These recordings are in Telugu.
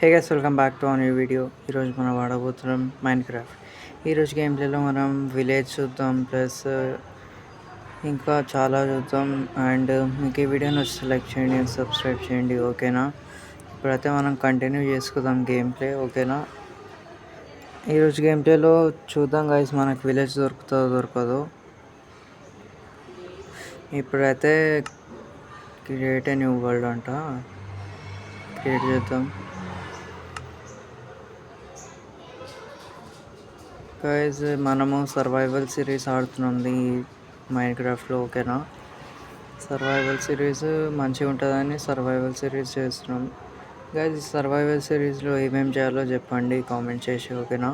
Hey guys, welcome back to new video. ఈరోజు మనం వాడబోతున్నాం మైన్క్రాఫ్ట్. ఈరోజు గేమ్ ప్లేలో మనం విలేజ్ చూద్దాం, ప్లస్ ఇంకా చాలా చూద్దాం. అండ్ మీకు ఈ వీడియో నచ్చితే లైక్ చేయండి అండ్ సబ్స్క్రైబ్ చేయండి, ఓకేనా? ఇప్పుడైతే మనం కంటిన్యూ చేసుకుందాం గేమ్ ప్లే, ఓకేనా? ఈరోజు గేమ్ ప్లేలో చూద్దాం గైస్, మనకు విలేజ్ దొరకదో. ఇప్పుడైతే క్రియేట్ ఏ న్యూ వరల్డ్ అంట, క్రియేట్ చేద్దాం. గైస్, మనము సర్వైవల్ సిరీస్ ఆడుతున్నాం ఈ మైన్క్రాఫ్ట్లో, ఓకేనా? సర్వైవల్ సిరీస్ మంచిగా ఉంటుందని సర్వైవల్ సిరీస్ చేస్తున్నాం. గైస్, సర్వైవల్ సిరీస్లో ఏమేమి చేయాలో చెప్పండి కామెంట్ చేసి, ఓకేనా?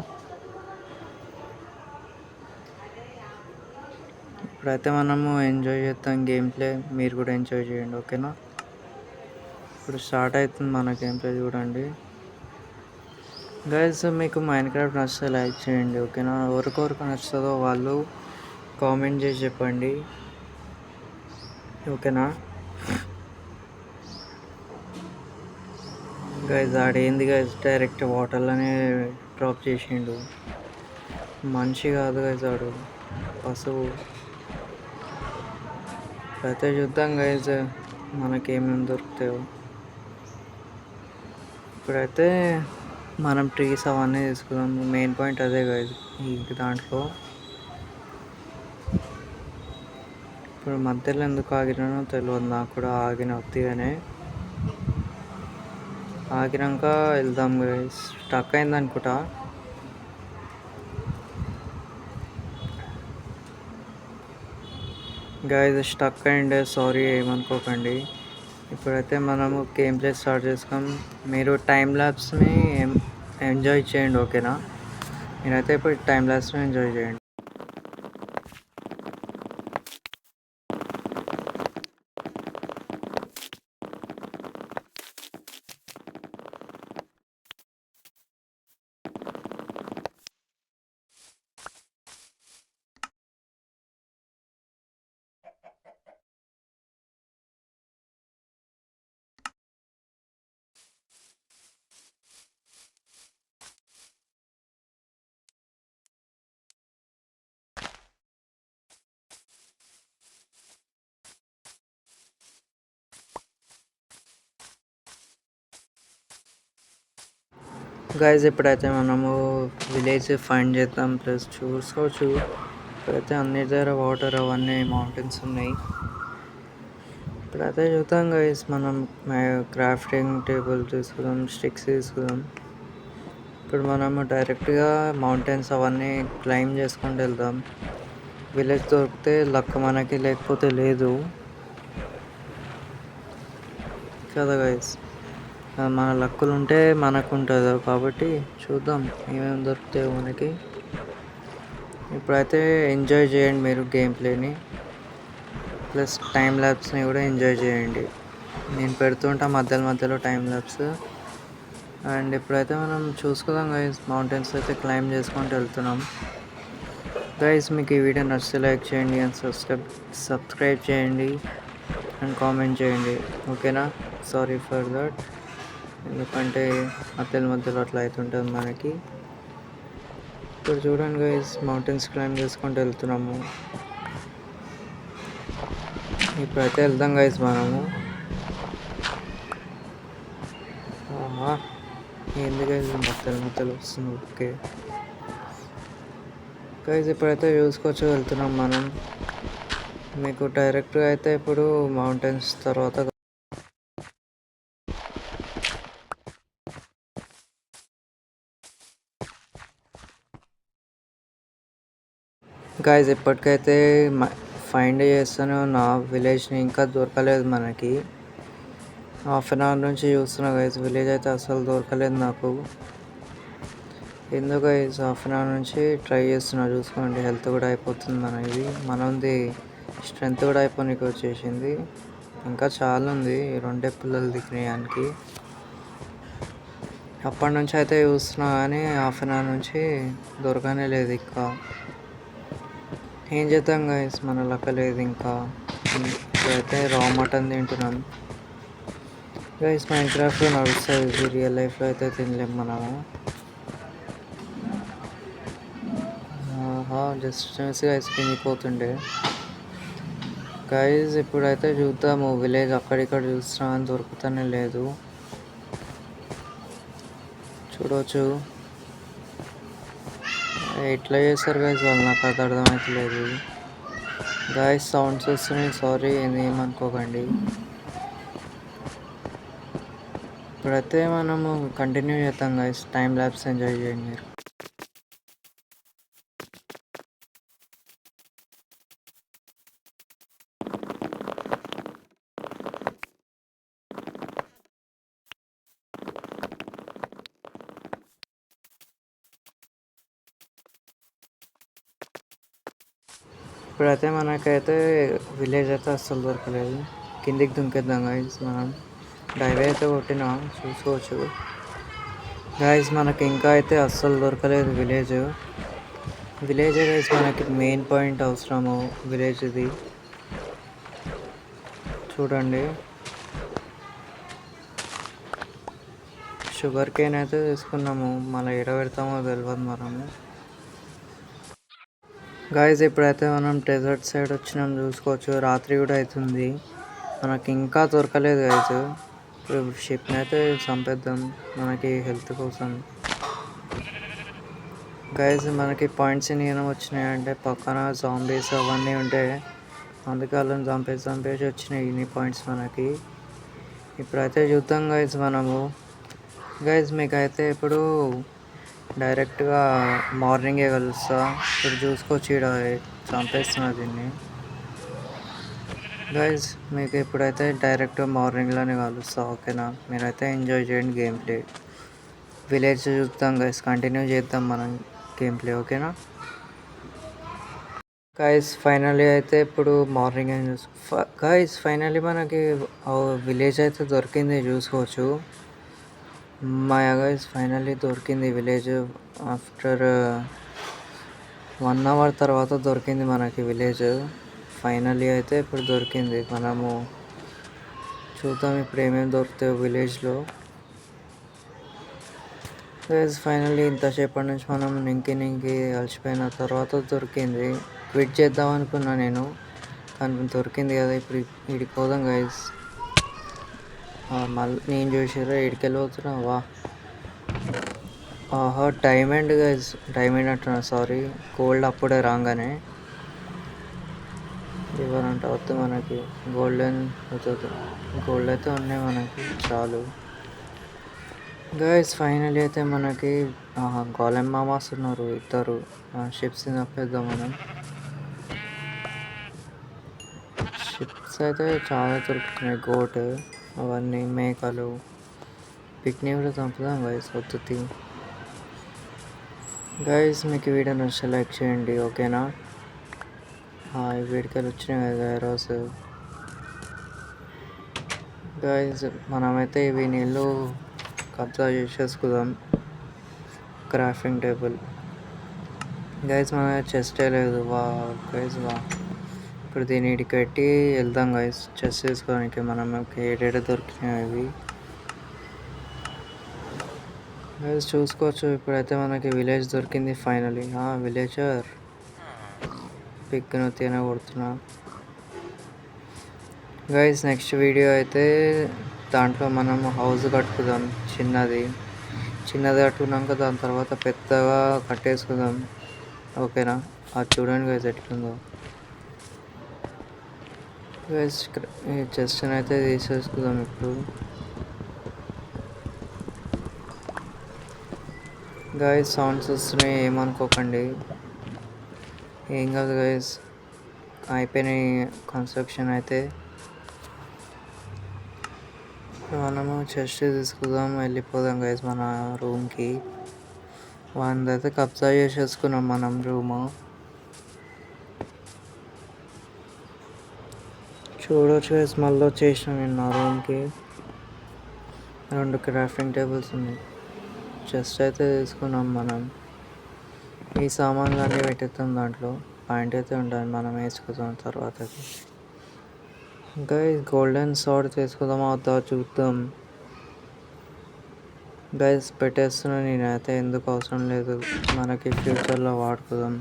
ఇప్పుడైతే మనము ఎంజాయ్ చేస్తాం గేమ్ ప్లే, మీరు కూడా ఎంజాయ్ చేయండి, ఓకేనా? ఇప్పుడు స్టార్ట్ అవుతుంది మన గేమ్ ప్లే, చూడండి. గైస్, మీకు మైన్క్రాఫ్ట్ నచ్చితే లైక్ చేయండి, ఓకేనా? ఎవరికొరకు నచ్చుతుందో వాళ్ళు కామెంట్ చేసి చెప్పండి, ఓకేనా? గైస్, ఆడేంది గైస్, డైరెక్ట్ వాటర్లోనే డ్రాప్ చేసిండు. మనిషి కాదు గైస్, ఆడు పశువు. అయితే చూద్దాం గైస్ మనకేమేమి దొరుకుతాయో. ఇప్పుడైతే మనం ట్రీస్ అవన్నీ తీసుకుందాం. మెయిన్ పాయింట్ అదే గైస్ ఈ దాంట్లో. ఇప్పుడు మధ్యలో ఎందుకు ఆగినానో తెలియదు నాకు కూడా. ఆగిన ఒత్తిగానే ఆగినాక వెళ్దాం గైస్. స్టక్ అయింది అనుకుంటా. గైస్, స్టక్ అయిండే, సారీ, ఏమనుకోకండి. ఇప్పుడైతే మనము గేమ్ ప్లే స్టార్ట్ చేసుకొని మీరు టైం ల్యాబ్స్ని ఎంజాయ్ చేయండి, ఓకేనా? నేనైతే ఇప్పుడు టైం ల్యాబ్స్ని ఎంజాయ్ చేయండి. గైజ్, ఇప్పుడైతే మనము విలేజ్ ఫైండ్ చేద్దాం. ప్లస్ చూసుకోవచ్చు, ఇప్పుడైతే అన్ని దగ్గర వాటర్ అవన్నీ మౌంటైన్స్ ఉన్నాయి. ఇప్పుడైతే చూద్దాం గైజ్, మనం క్రాఫ్టింగ్ టేబుల్ తీసుకుందాం, స్టిక్స్ తీసుకుందాం. ఇప్పుడు మనము డైరెక్ట్గా మౌంటైన్స్ అవన్నీ క్లైమ్ చేసుకుంటూ వెళ్దాం. విలేజ్ దొరికితే లక్ మనకి, లేకపోతే లేదు కదా గైజ్. మన లక్కులు ఉంటే మనకు ఉంటుంది, కాబట్టి చూద్దాం ఏమేమి దొరుకుతాయో మనకి. ఇప్పుడైతే ఎంజాయ్ చేయండి మీరు గేమ్ ప్లేని, ప్లస్ టైం ల్యాబ్స్ని కూడా ఎంజాయ్ చేయండి. నేను పెడుతుంటా మధ్యలో టైం ల్యాబ్స్. అండ్ ఇప్పుడైతే మనం చూసుకుందాం గైస్, మౌంటైన్స్ అయితే క్లైమ్ చేసుకుంటూ వెళ్తున్నాం. గైస్, మీకు ఈ వీడియో నచ్చితే లైక్ చేయండి అండ్ సబ్స్క్రైబ్ చేయండి అండ్ కామెంట్ చేయండి, ఓకేనా? సారీ ఫర్ దట్, ఎందుకంటే మధ్యలో అట్లా అవుతుంటుంది మనకి. ఇప్పుడు చూడండి గైస్, మౌంటైన్స్ క్లైమ్ చేసుకుంటూ వెళ్తున్నాము. ఇప్పుడైతే వెళ్దాం గైస్ మనము. ఏంది గైస్ మధ్యలో వస్తుంది, ఓకే గైస్. ఇప్పుడైతే చూసుకోవచ్చు, వెళ్తున్నాం మనం. మీకు డైరెక్ట్గా అయితే ఇప్పుడు మౌంటైన్స్ తర్వాత గైస్, ఇప్పటికైతే ఫైండ్ చేస్తాను నా విలేజ్ని, ఇంకా దొరకలేదు మనకి. హాఫ్ అన్ అవర్ నుంచి చూస్తున్నా గైస్, విలేజ్ అయితే అసలు దొరకలేదు నాకు. ఎందుకు గైస్, హాఫ్ అన్ అవర్ నుంచి ట్రై చేస్తున్నా. చూసుకోండి, హెల్త్ కూడా అయిపోతుంది మనది స్ట్రెంత్ కూడా అయిపోనికి వచ్చేసింది. ఇంకా చాలా ఉంది, 2 పిల్లలు దిగినాయానికి. అప్పటి నుంచి అయితే చూస్తున్నా కానీ హాఫ్ అన్ అవర్ నుంచి దొరకనే లేదు. ఇంకా ఏం చేద్దాం గైస్, మన లెక్క లేదు. ఇంకా ఇప్పుడైతే రా మటన్ తింటున్నాం. గైస్ మైన్‌క్రాఫ్ట్‌లో నడుస్తది. ఇది రియల్ లైఫ్‌లో అయితే తినలేము మనము. ఆహా! జస్ట్ మిస్ గైస్ కిందికి పోతుండే. గైస్ ఇప్పుడైతే చూద్దాము విలేజ్ అక్కడిక్కడ చూస్తున్నా కానీ దొరుకుతూనే లేదు. చూడవచ్చు. ఎట్లా చేస్తారు గైస్ వాళ్ళు నాకు అది అర్థమైతలేదు. గైస్ సౌండ్స్ వస్తున్నాయి, సారీ ఏమనుకోకండి. ఇప్పుడైతే మనము కంటిన్యూ చేద్దాం గైస్. టైం ల్యాబ్స్ ఎంజాయ్ చేయండి మీరు. ఇప్పుడైతే మనకైతే విలేజ్ అయితే అస్సలు దొరకలేదు. కిందికి దుంకేద్దాం గైస్. మనం డైవ్ అయితే కొట్టినా చూసుకోవచ్చు. గైస్ మనకి ఇంకా అయితే అస్సలు దొరకలేదు విలేజే గైస్ మనకి మెయిన్ పాయింట్ అవసరము విలేజ్ది. చూడండి, షుగర్ కేన్ అయితే తీసుకున్నాము, మళ్ళీ ఎడ పెడతామో తెలియదు మనము. గాయస్ ఇప్పుడైతే మనం డెజర్ట్ సైడ్ వచ్చినాం చూసుకోవచ్చు. రాత్రి కూడా అవుతుంది, మనకి ఇంకా దొరకలేదు గైస్. ఇప్పుడు షిప్ని అయితే చంపేద్దాం మనకి హెల్త్ కోసం. గైస్ మనకి పాయింట్స్ ఎన్ని వచ్చినాయంటే పక్కన జాంబీస్ అవన్నీ ఉంటే అందుకే వాళ్ళని చంపేసి వచ్చినాయి ఇన్ని పాయింట్స్ మనకి. ఇప్పుడైతే చూద్దాం గైస్ మనము. గైస్ మీకైతే ఇప్పుడు డైరెక్ట్గా మార్నింగే కలుస్తా. ఇప్పుడు చూసుకోవచ్చు, ఇక్కడ చంపేస్తున్నా దీన్ని. గైస్ మీకు ఇప్పుడైతే డైరెక్ట్ మార్నింగ్లోనే కలుస్తా, ఓకేనా? మీరైతే ఎంజాయ్ చేయండి గేమ్ ప్లే. విలేజ్ చూద్దాం గైస్, కంటిన్యూ చేద్దాం మనం గేమ్ ప్లే, ఓకేనా? గైస్ ఫైనలీ అయితే ఇప్పుడు మార్నింగ్ అని గైస్ ఫైనలీ మనకి విలేజ్ అయితే దొరికింది చూసుకోవచ్చు. మా గైస్ ఫైనల్లీ దొరికింది విలేజ్. ఆఫ్టర్ 1 hour తర్వాత దొరికింది మనకి విలేజ్. ఫైనల్లీ అయితే ఇప్పుడు దొరికింది. మనము చూద్దాం ఇప్పుడు ఏమేమి దొరుకుతాయో విలేజ్లో. గైస్ ఫైనల్లీ ఇంతసేపటి నుంచి మనం నింకి అలసిపోయిన తర్వాత దొరికింది. క్విట్ చేద్దాం అనుకున్నా నేను, కానీ దొరికింది కదా. ఇప్పుడు వీడికి పోదాం గైస్. మళ్ళీ నేను చూసారా ఇడికెళ్ళిపోతున్నా. వా ఆహా, డైమండ్ గైస్, డైమండ్ అంటున్నా, సారీ, గోల్డ్ అప్పుడే రాగానే. ఇవ్వరంట వద్దు మనకి, గోల్డెన్ అవుతుంది. గోల్డ్ అయితే ఉన్నాయి మనకి చాలు. గైస్ ఫైనలీ అయితే మనకి గోలెం మామాస్ ఉన్నారు ఇద్దరు. షిప్స్ తప్పేద్దాం మనం. షిప్స్ అయితే చాలా దొరుకుతున్నాయి, గోట్ అవన్నీ మేకలు. పిక్ని కూడా చంపుదాం గైస్ వద్దు. గైస్ మీకు వీడియో నచ్చితే లైక్ చేయండి, ఓకేనా? ఈ వీడియోకి వచ్చినాయి కదా రోజు. గైస్ మనమైతే ఇవి నీళ్ళు కబ్జా చేసేసుకుందాం. క్రాఫ్టింగ్ టేబుల్ గైస్ మన చెస్టే లేదు. వా గైస్ వా, ఇప్పుడు దీన్ని ఇడికి పెట్టి వెళ్దాం గైస్ చెస్ చేసుకోవడానికి. మనకి ఏడేడ దొరికినాయి అవి గైస్ చూసుకోవచ్చు. ఇప్పుడైతే మనకి విలేజ్ దొరికింది ఫైనలీ. విలేజర్ పిక్ను తినగొడుతున్నా గైస్. నెక్స్ట్ వీడియో అయితే దాంట్లో మనం హౌస్ కట్టుకుందాం, చిన్నది కట్టుకున్నాక దాని తర్వాత పెద్దగా కట్టేసుకుందాం, ఓకేనా? అది చూడండి గైస్ ఎట్లుందో. గైస్ ఈ చెస్ట్ని అయితే తీసేసుకుందాం ఇప్పుడు. గైస్ సౌండ్స్ వస్తున్నాయి, ఏమనుకోకండి, ఏం కాదు గైస్. అయిపోయినాయి కన్స్ట్రక్షన్ అయితే. మనము చెస్ట్ తీసుకుందాం, వెళ్ళిపోదాం గైస్ మన రూమ్కి. వాళ్ళదైతే కబ్జా చేసేసుకున్నాం మనం రూము. చూడవచ్చు గైస్, మళ్ళీ వచ్చేసినాం నేను నా రూమ్కి. 2 క్రాఫ్టింగ్ టేబుల్స్ ఉన్నాయి. చెస్ట్ అయితే తీసుకున్నాం మనం. ఈ సామాన్లు అన్నీ పెట్టేద్దాం దాంట్లో. పాయింట్ అయితే ఉంటుంది, మనం వేసుకుందాం తర్వాత. ఇంకా గోల్డెన్ సార్డ్ తీసుకుందామా వద్దా చూద్దాం. గైస్ పెట్టేస్తున్నా నేనైతే, ఎందుకు అవసరం లేదు, మనకి ఫ్యూచర్లో వాడుకుందాం.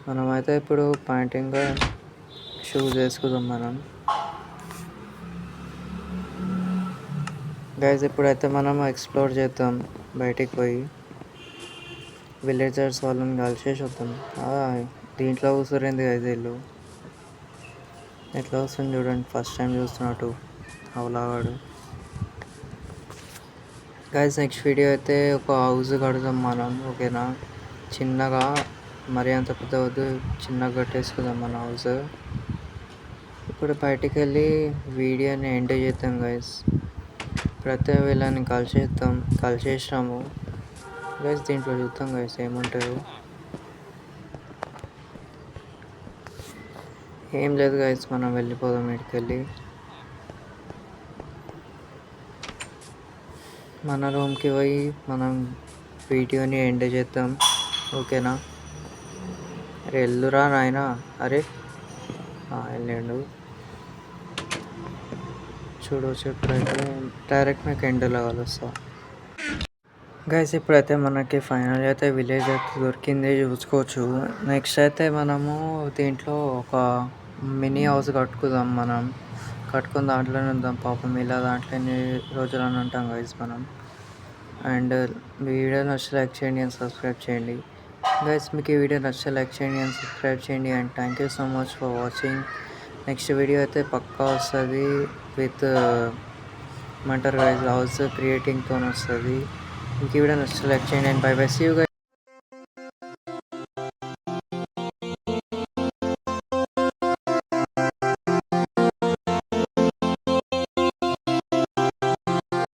మనమైతే ఇప్పుడు పాయింటింగ్గా షూస్ వేసుకుందాం మనం. గైస్ ఇప్పుడైతే మనం ఎక్స్ప్లోర్ చేద్దాం, బయటికి పోయి విలేజర్స్ వాళ్ళని కలిసేసి వద్దాం. దీంట్లో కూర్చోరేంది గైస్ వీళ్ళు, ఎట్లా వస్తుంది చూడండి, ఫస్ట్ టైం చూస్తున్నట్టు అవలాగాడు. గైస్ నెక్స్ట్ వీడియో అయితే ఒక హౌస్ కడదాం మనం, ఓకేనా? చిన్నగా, మరీ అంత పెద్ద వద్దు, చిన్నగా కట్టేసుకుందాం మన హౌస్. ఇప్పుడు బయటికి వెళ్ళి వీడియోని ఎంజాయ్ చేద్దాం గైస్. ఇప్పుడైతే వీళ్ళని కలిసేసినాము గైస్. దీంట్లో చూద్దాం గైస్ ఏముంటారు. ఏం లేదు గైస్, మనం వెళ్ళిపోదాం ఇక్కడికి వెళ్ళి. మన రూమ్కి పోయి మనం వీడియోని ఎంజాయ్ చేద్దాం, ఓకేనా? అరే ఎల్లురా నాయనా. అరే వెళ్ళండు చూడవచ్చు. ఇప్పుడైతే డైరెక్ట్ మీకు ఎండలో కలుస్తా గైస్. ఇప్పుడైతే మనకి ఫైనల్ అయితే విలేజ్ అయితే దొరికింది, చూసుకోవచ్చు. నెక్స్ట్ అయితే మనము దీంట్లో ఒక మినీ హౌస్ కట్టుకుందాం. మనం కట్టుకుని దాంట్లోనే ఉందాం. పాపం ఇలా దాంట్లో ఎన్ని రోజులు అని ఉంటాం గైస్ మనం. అండ్ మీ వీడియో నచ్చితే లైక్ చేయండి అండ్ సబ్స్క్రైబ్ చేయండి గైస్. మీకు ఈ వీడియో నచ్చితే లైక్ చేయండి అండ్ సబ్స్క్రైబ్ చేయండి. And thank you so much for watching. Next video అయితే పక్కా వస్తుంది విత్ ఏమంటారు గైస్, హౌస్ క్రియేటింగ్తో వస్తుంది. మీకు ఈ వీడియో నచ్చితే లైక్ చేయండి and bye bye, see you guys.